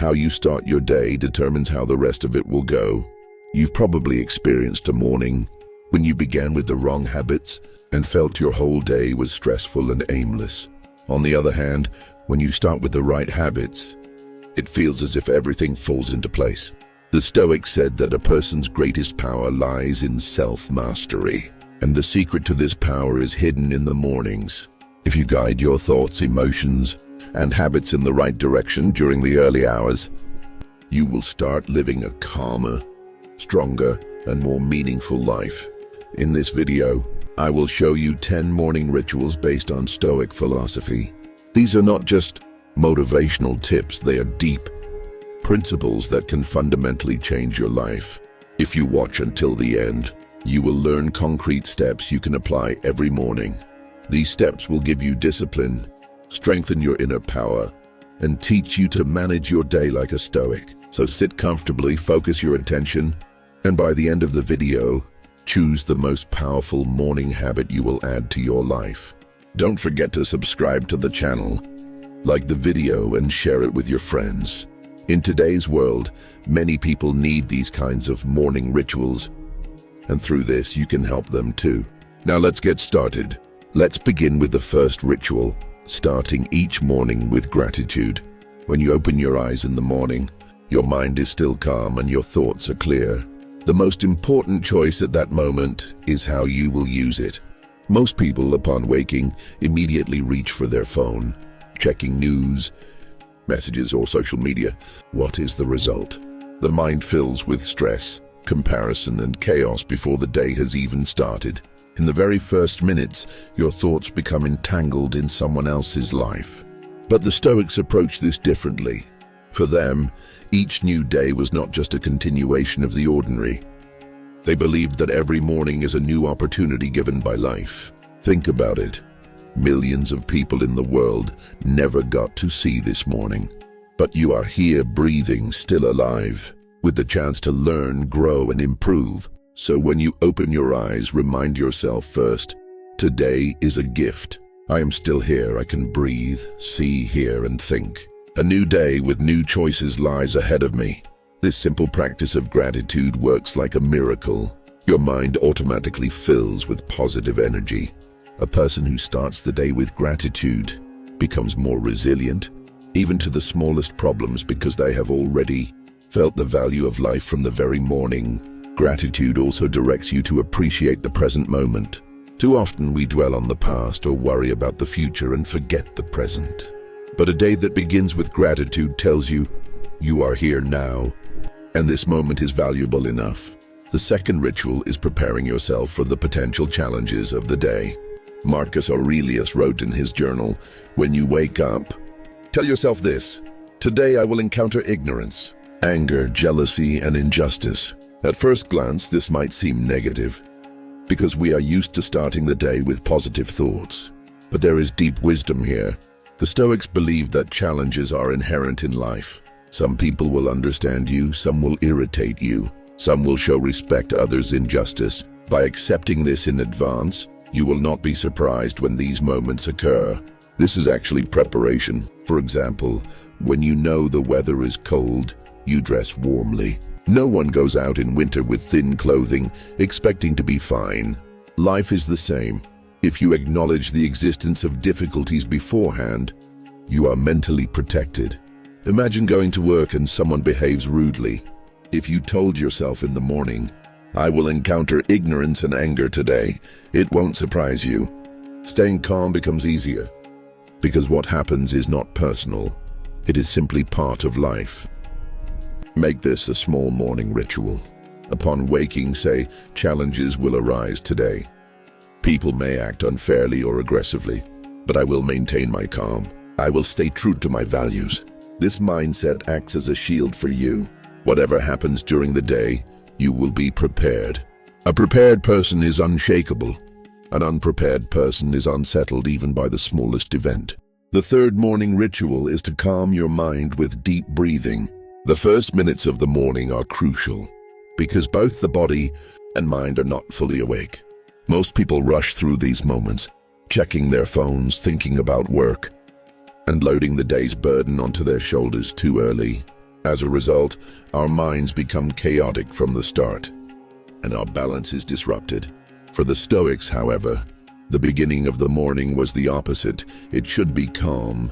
How you start your day determines how the rest of it will go. You've probably experienced a morning when you began with the wrong habits and felt your whole day was stressful and aimless. On the other hand, when you start with the right habits, it feels as if everything falls into place. The Stoics said that a person's greatest power lies in self-mastery, and the secret to this power is hidden in the mornings. If you guide your thoughts, emotions, and habits in the right direction during the early hours, you will start living a calmer, stronger, and more meaningful life. In this video, I will show you 10 morning rituals based on Stoic philosophy. These are not just motivational tips, they are deep principles that can fundamentally change your life. If you watch until the end, you will learn concrete steps you can apply every morning. These steps will give you discipline, strengthen your inner power, and teach you to manage your day like a Stoic. So sit comfortably, focus your attention, and by the end of the video, choose the most powerful morning habit you will add to your life. Don't forget to subscribe to the channel, like the video, and share it with your friends. In today's world, many people need these kinds of morning rituals, and through this you can help them too. Now let's get started. Let's begin with the first ritual, starting each morning with gratitude. When you open your eyes in the morning, your mind is still calm and your thoughts are clear. The most important choice at that moment is how you will use it. Most people, upon waking, immediately reach for their phone, checking news, messages, or social media. What is the result? The mind fills with stress, comparison, and chaos before the day has even started. In the very first minutes, your thoughts become entangled in someone else's life. But the Stoics approach this differently. For them, each new day was not just a continuation of the ordinary. They believed that every morning is a new opportunity given by life. Think about it. Millions of people in the world never got to see this morning. But you are here, breathing, still alive, with the chance to learn, grow, and improve. So when you open your eyes, remind yourself first, today is a gift. I am still here. I can breathe, see, hear, and think. A new day with new choices lies ahead of me. This simple practice of gratitude works like a miracle. Your mind automatically fills with positive energy. A person who starts the day with gratitude becomes more resilient, even to the smallest problems, because they have already felt the value of life from the very morning. Gratitude also directs you to appreciate the present moment. Too often we dwell on the past or worry about the future and forget the present. But a day that begins with gratitude tells you, you are here now, and this moment is valuable enough. The second ritual is preparing yourself for the potential challenges of the day. Marcus Aurelius wrote in his journal, when you wake up, tell yourself this: today I will encounter ignorance, anger, jealousy, and injustice. At first glance, this might seem negative, because we are used to starting the day with positive thoughts. But there is deep wisdom here. The Stoics believe that challenges are inherent in life. Some people will understand you, some will irritate you, some will show respect, others injustice. By accepting this in advance, you will not be surprised when these moments occur. This is actually preparation. For example, when you know the weather is cold, you dress warmly. No one goes out in winter with thin clothing, expecting to be fine. Life is the same. If you acknowledge the existence of difficulties beforehand, you are mentally protected. Imagine going to work and someone behaves rudely. If you told yourself in the morning, I will encounter ignorance and anger today, it won't surprise you. Staying calm becomes easier, because what happens is not personal. It is simply part of life. Make this a small morning ritual. Upon waking, say, challenges will arise today. People may act unfairly or aggressively, but I will maintain my calm. I will stay true to my values. This mindset acts as a shield for you. Whatever happens during the day, you will be prepared. A prepared person is unshakable. An unprepared person is unsettled even by the smallest event. The third morning ritual is to calm your mind with deep breathing. The first minutes of the morning are crucial, because both the body and mind are not fully awake. Most people rush through these moments, checking their phones, thinking about work, and loading the day's burden onto their shoulders too early. As a result, our minds become chaotic from the start, and our balance is disrupted. For the Stoics, however, the beginning of the morning was the opposite. It should be calm.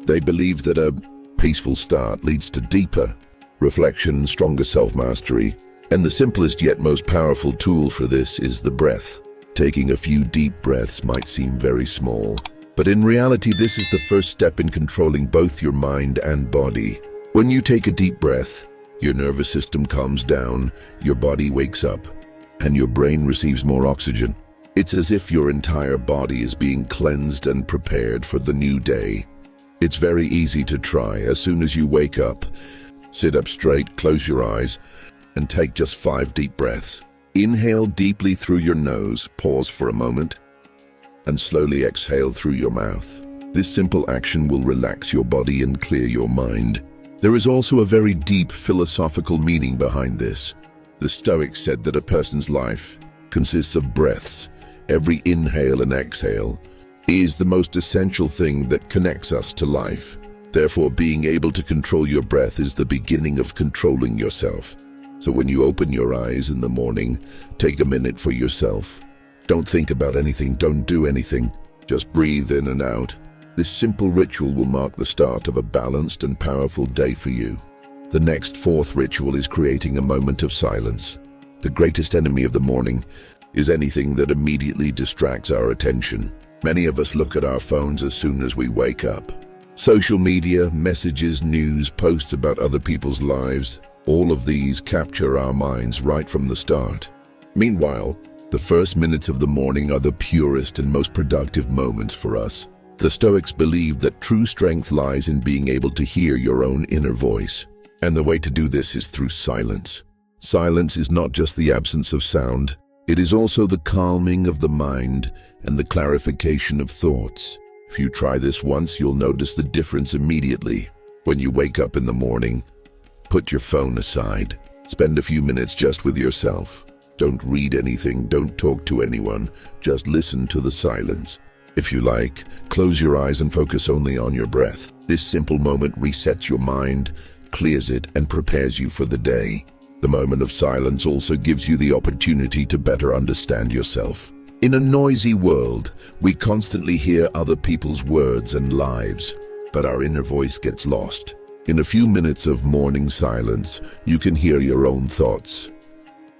They believed that a peaceful start leads to deeper reflection, stronger self-mastery, and the simplest yet most powerful tool for this is the breath. Taking a few deep breaths might seem very small, but in reality this is the first step in controlling both your mind and body. When you take a deep breath, your nervous system calms down, your body wakes up, and your brain receives more oxygen. It's as if your entire body is being cleansed and prepared for the new day. It's very easy to try. As soon as you wake up, sit up straight, close your eyes, and take just 5 deep breaths. Inhale deeply through your nose, pause for a moment, and slowly exhale through your mouth. This simple action will relax your body and clear your mind. There is also a very deep philosophical meaning behind this. The Stoics said that a person's life consists of breaths. Every inhale and exhale is the most essential thing that connects us to life. Therefore, being able to control your breath is the beginning of controlling yourself. So when you open your eyes in the morning, take a minute for yourself. Don't think about anything, don't do anything. Just breathe in and out. This simple ritual will mark the start of a balanced and powerful day for you. The next 4th ritual is creating a moment of silence. The greatest enemy of the morning is anything that immediately distracts our attention. Many of us look at our phones as soon as we wake up. Social media, messages, news, posts about other people's lives, all of these capture our minds right from the start. Meanwhile, the first minutes of the morning are the purest and most productive moments for us. The Stoics believed that true strength lies in being able to hear your own inner voice. And the way to do this is through silence. Silence is not just the absence of sound, it is also the calming of the mind and the clarification of thoughts. If you try this once, you'll notice the difference immediately. When you wake up in the morning, put your phone aside. Spend a few minutes just with yourself. Don't read anything, don't talk to anyone, just listen to the silence. If you like, close your eyes and focus only on your breath. This simple moment resets your mind, clears it, and prepares you for the day. The moment of silence also gives you the opportunity to better understand yourself. In a noisy world, we constantly hear other people's words and lives, but our inner voice gets lost. In a few minutes of morning silence, you can hear your own thoughts.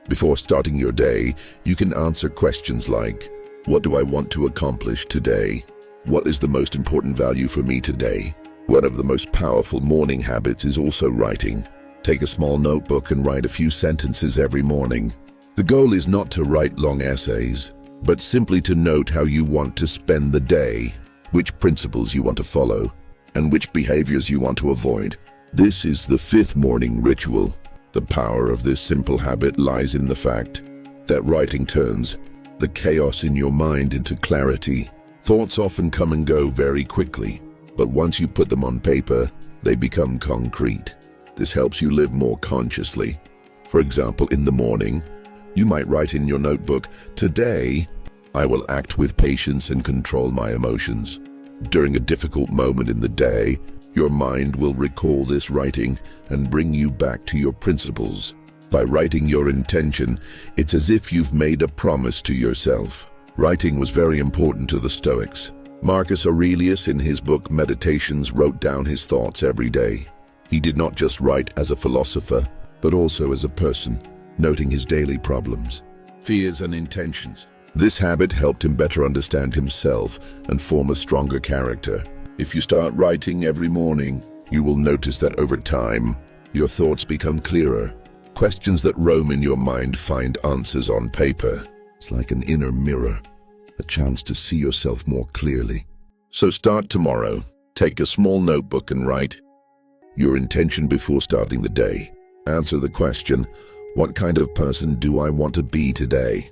Before starting your day, you can answer questions like, what do I want to accomplish today? What is the most important value for me today? One of the most powerful morning habits is also writing. Take a small notebook and write a few sentences every morning. The goal is not to write long essays, but simply to note how you want to spend the day, which principles you want to follow, and which behaviors you want to avoid. This is the 5th morning ritual. The power of this simple habit lies in the fact that writing turns the chaos in your mind into clarity. Thoughts often come and go very quickly, but once you put them on paper, they become concrete. This helps you live more consciously. For example, in the morning, you might write in your notebook, "Today, I will act with patience and control my emotions." During a difficult moment in the day, your mind will recall this writing and bring you back to your principles. By writing your intention, it's as if you've made a promise to yourself. Writing was very important to the Stoics. Marcus Aurelius, in his book Meditations, wrote down his thoughts every day. He did not just write as a philosopher, but also as a person, noting his daily problems, fears, and intentions. This habit helped him better understand himself and form a stronger character. If you start writing every morning, you will notice that over time, your thoughts become clearer. Questions that roam in your mind find answers on paper. It's like an inner mirror, a chance to see yourself more clearly. So start tomorrow. Take a small notebook and write your intention before starting the day. Answer the question, what kind of person do I want to be today?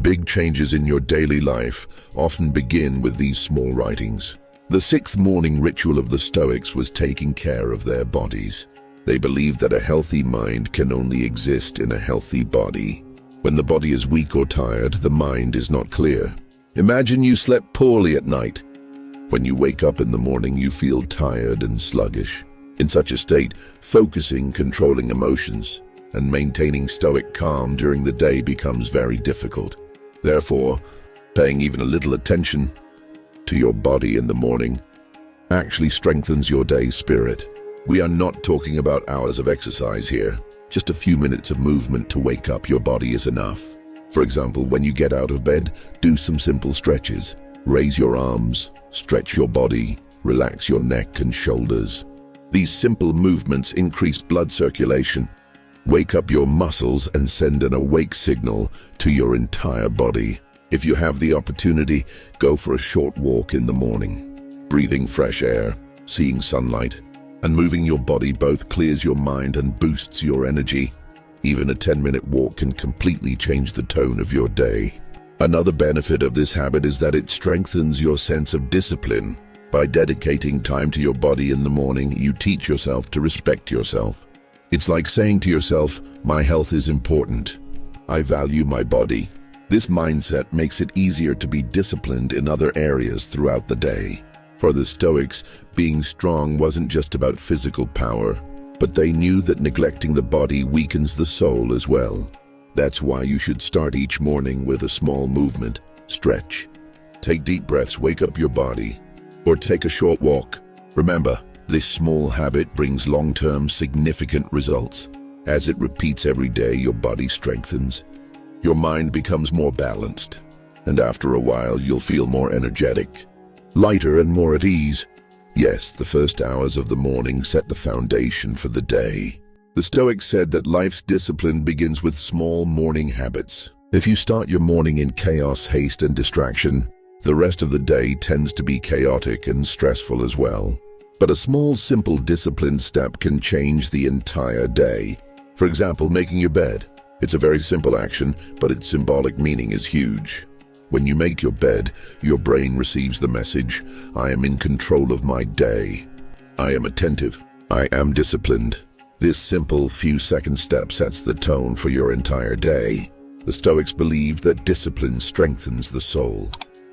Big changes in your daily life often begin with these small writings. The 6th morning ritual of the Stoics was taking care of their bodies. They believed that a healthy mind can only exist in a healthy body. When the body is weak or tired, the mind is not clear. Imagine you slept poorly at night. When you wake up in the morning, you feel tired and sluggish. In such a state, focusing, controlling emotions, and maintaining stoic calm during the day becomes very difficult. Therefore, paying even a little attention to your body in the morning actually strengthens your day's spirit. We are not talking about hours of exercise here. Just a few minutes of movement to wake up your body is enough. For example, when you get out of bed, do some simple stretches. Raise your arms, stretch your body, relax your neck and shoulders. These simple movements increase blood circulation, wake up your muscles, and send an awake signal to your entire body. If you have the opportunity, go for a short walk in the morning. Breathing fresh air, seeing sunlight, and moving your body both clears your mind and boosts your energy. Even a 10-minute walk can completely change the tone of your day. Another benefit of this habit is that it strengthens your sense of discipline. By dedicating time to your body in the morning, you teach yourself to respect yourself. It's like saying to yourself, my health is important. I value my body. This mindset makes it easier to be disciplined in other areas throughout the day. For the Stoics, being strong wasn't just about physical power, but they knew that neglecting the body weakens the soul as well. That's why you should start each morning with a small movement. Stretch. Take deep breaths, wake up your body. Or take a short walk. Remember, this small habit brings long-term significant results. As it repeats every day, your body strengthens. Your mind becomes more balanced. And after a while, you'll feel more energetic, lighter and more at ease. Yes, the first hours of the morning set the foundation for the day. The Stoics said that life's discipline begins with small morning habits. If you start your morning in chaos, haste, and distraction, the rest of the day tends to be chaotic and stressful as well. But a small, simple, disciplined step can change the entire day. For example, making your bed. It's a very simple action, but its symbolic meaning is huge. When you make your bed, your brain receives the message, I am in control of my day. I am attentive. I am disciplined. This simple few-second step sets the tone for your entire day. The Stoics believed that discipline strengthens the soul.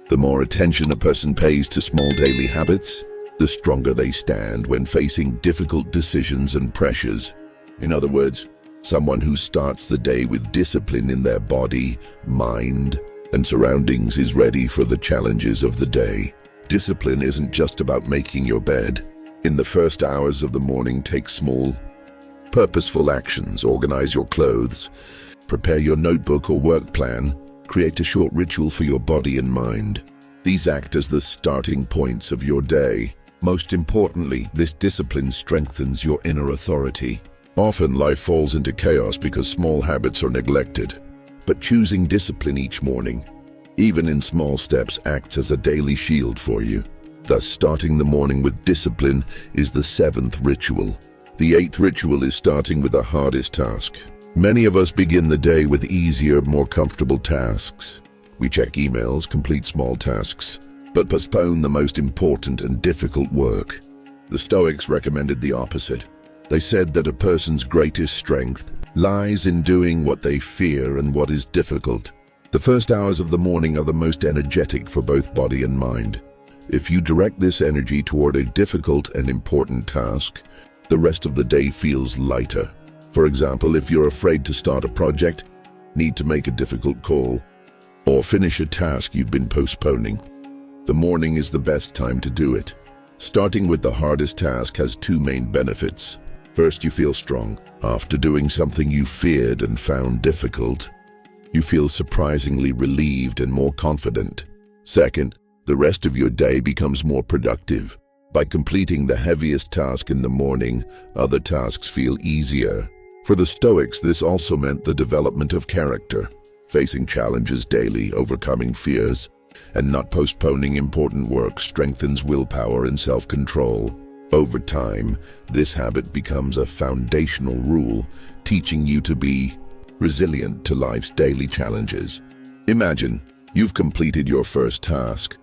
The more attention a person pays to small daily habits, the stronger they stand when facing difficult decisions and pressures. In other words, someone who starts the day with discipline in their body, mind, and surroundings is ready for the challenges of the day. Discipline isn't just about making your bed. In the first hours of the morning, take small, purposeful actions. Organize your clothes, prepare your notebook or work plan, create a short ritual for your body and mind. These act as the starting points of your day. Most importantly, this discipline strengthens your inner authority. Often life falls into chaos because small habits are neglected. But choosing discipline each morning, even in small steps, acts as a daily shield for you. Thus, starting the morning with discipline is the 7th ritual. The 8th ritual is starting with the hardest task. Many of us begin the day with easier, more comfortable tasks. We check emails, complete small tasks, but postpone the most important and difficult work. The Stoics recommended the opposite. They said that a person's greatest strength lies in doing what they fear and what is difficult. The first hours of the morning are the most energetic for both body and mind. If you direct this energy toward a difficult and important task, the rest of the day feels lighter. For example, if you're afraid to start a project, need to make a difficult call, or finish a task you've been postponing, the morning is the best time to do it. Starting with the hardest task has 2 main benefits. First, you feel strong. After doing something you feared and found difficult, you feel surprisingly relieved and more confident. Second, the rest of your day becomes more productive. By completing the heaviest task in the morning, other tasks feel easier. For the Stoics, this also meant the development of character. Facing challenges daily, overcoming fears, and not postponing important work strengthens willpower and self-control. Over time, this habit becomes a foundational rule, teaching you to be resilient to life's daily challenges. Imagine you've completed your first task,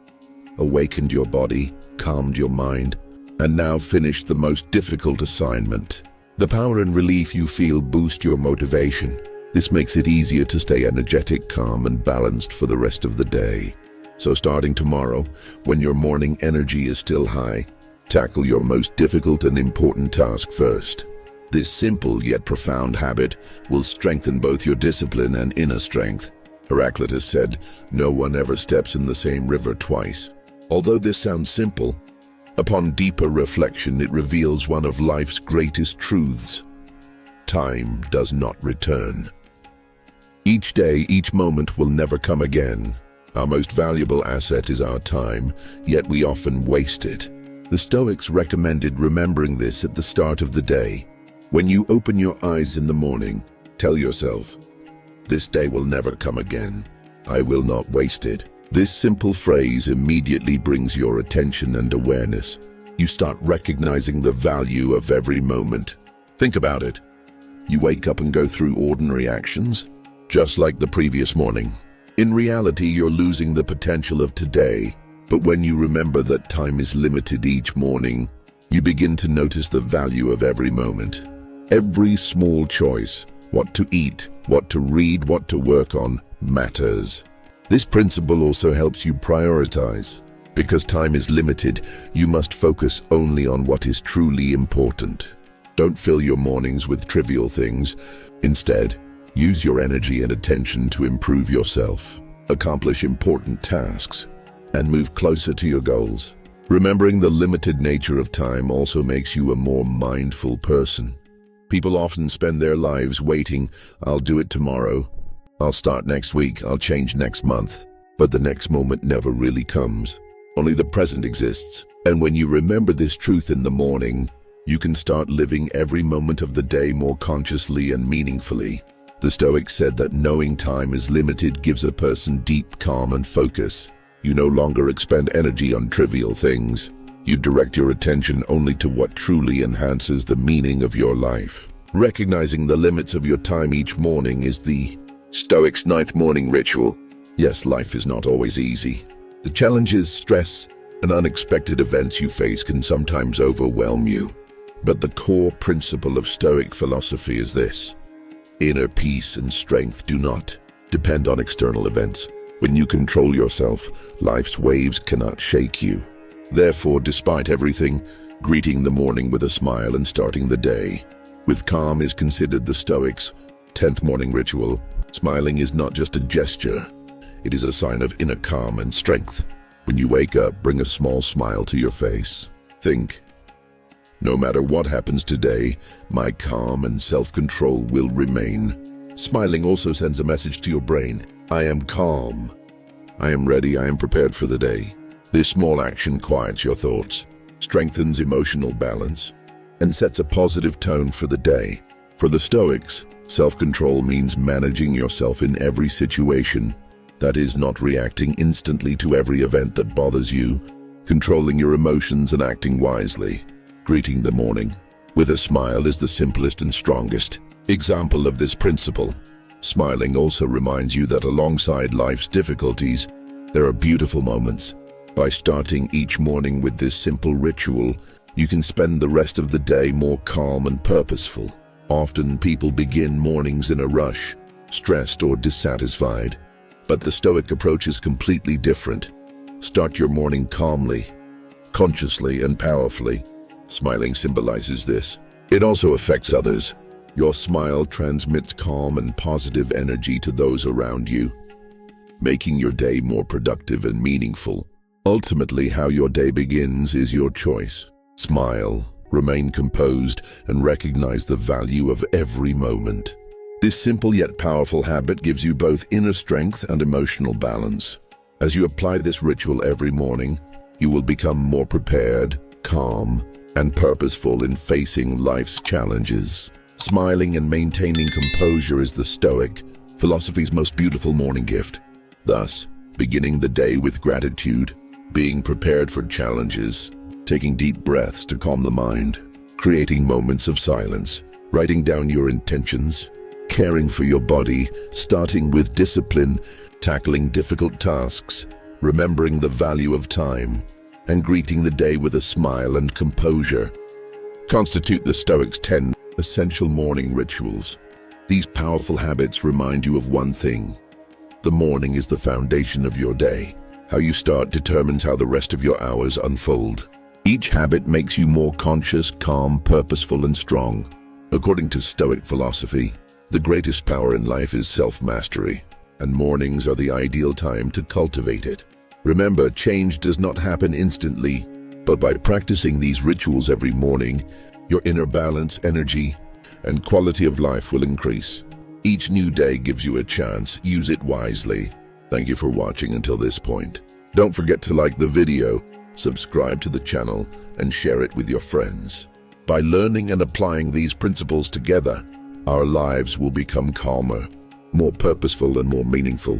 awakened your body, calmed your mind, and now finished the most difficult assignment. The power and relief you feel boost your motivation. This makes it easier to stay energetic, calm, and balanced for the rest of the day. So starting tomorrow, when your morning energy is still high, Tackle your most difficult and important task first. This simple yet profound habit will strengthen both your discipline and inner strength. Heraclitus said, "No one ever steps in the same river twice." Although this sounds simple, upon deeper reflection it reveals one of life's greatest truths. Time does not return. Each day, each moment will never come again. Our most valuable asset is our time, yet we often waste it. The Stoics recommended remembering this at the start of the day. When you open your eyes in the morning, tell yourself, "This day will never come again. I will not waste it." This simple phrase immediately brings your attention and awareness. You start recognizing the value of every moment. Think about it. You wake up and go through ordinary actions, just like the previous morning. In reality, you're losing the potential of today. But when you remember that time is limited each morning, you begin to notice the value of every moment. Every small choice, what to eat, what to read, what to work on, matters. This principle also helps you prioritize. Because time is limited, you must focus only on what is truly important. Don't fill your mornings with trivial things. Instead, use your energy and attention to improve yourself, accomplish important tasks, and move closer to your goals. Remembering the limited nature of time also makes you a more mindful person. People often spend their lives waiting. "I'll do it tomorrow. I'll start next week. I'll change next month." But the next moment never really comes. Only the present exists. And when you remember this truth in the morning, you can start living every moment of the day more consciously and meaningfully. The Stoics said that knowing time is limited gives a person deep calm and focus. You no longer expend energy on trivial things. You direct your attention only to what truly enhances the meaning of your life. Recognizing the limits of your time each morning is the Stoics' ninth morning ritual. Yes, life is not always easy. The challenges, stress, and unexpected events you face can sometimes overwhelm you. But the core principle of Stoic philosophy is this: inner peace and strength do not depend on external events. When you control yourself, life's waves cannot shake you. Therefore, despite everything, greeting the morning with a smile and starting the day with calm is considered the Stoics' 10th morning ritual. Smiling is not just a gesture. It is a sign of inner calm and strength. When you wake up, bring a small smile to your face. Think, no matter what happens today, my calm and self-control will remain. Smiling also sends a message to your brain. I am calm. I am ready. I am prepared for the day. This small action quiets your thoughts, strengthens emotional balance, and sets a positive tone for the day. For the Stoics, self-control means managing yourself in every situation. That is, not reacting instantly to every event that bothers you, controlling your emotions and acting wisely. Greeting the morning with a smile is the simplest and strongest example of this principle. Smiling also reminds you that alongside life's difficulties, there are beautiful moments. By starting each morning with this simple ritual, you can spend the rest of the day more calm and purposeful. Often people begin mornings in a rush, stressed or dissatisfied. But the Stoic approach is completely different. Start your morning calmly, consciously, and powerfully. Smiling symbolizes this. It also affects others. Your smile transmits calm and positive energy to those around you, making your day more productive and meaningful. Ultimately, how your day begins is your choice. Smile, remain composed, and recognize the value of every moment. This simple yet powerful habit gives you both inner strength and emotional balance. As you apply this ritual every morning, you will become more prepared, calm, and purposeful in facing life's challenges. Smiling and maintaining composure is the Stoic philosophy's most beautiful morning gift. Thus, beginning the day with gratitude, being prepared for challenges, taking deep breaths to calm the mind, creating moments of silence, writing down your intentions, caring for your body, starting with discipline, tackling difficult tasks, remembering the value of time, and greeting the day with a smile and composure, constitute the Stoics' 10 essential morning rituals. These powerful habits remind you of one thing: the morning is the foundation of your day. How you start determines how the rest of your hours unfold. Each habit makes you more conscious, calm, purposeful, and strong. According to Stoic philosophy, the greatest power in life is self-mastery, and mornings are the ideal time to cultivate it. Remember, change does not happen instantly, but by practicing these rituals every morning, your inner balance, energy, and quality of life will increase. Each new day gives you a chance. Use it wisely. Thank you for watching until this point. Don't forget to like the video, subscribe to the channel, and share it with your friends. By learning and applying these principles together, our lives will become calmer, more purposeful, and more meaningful.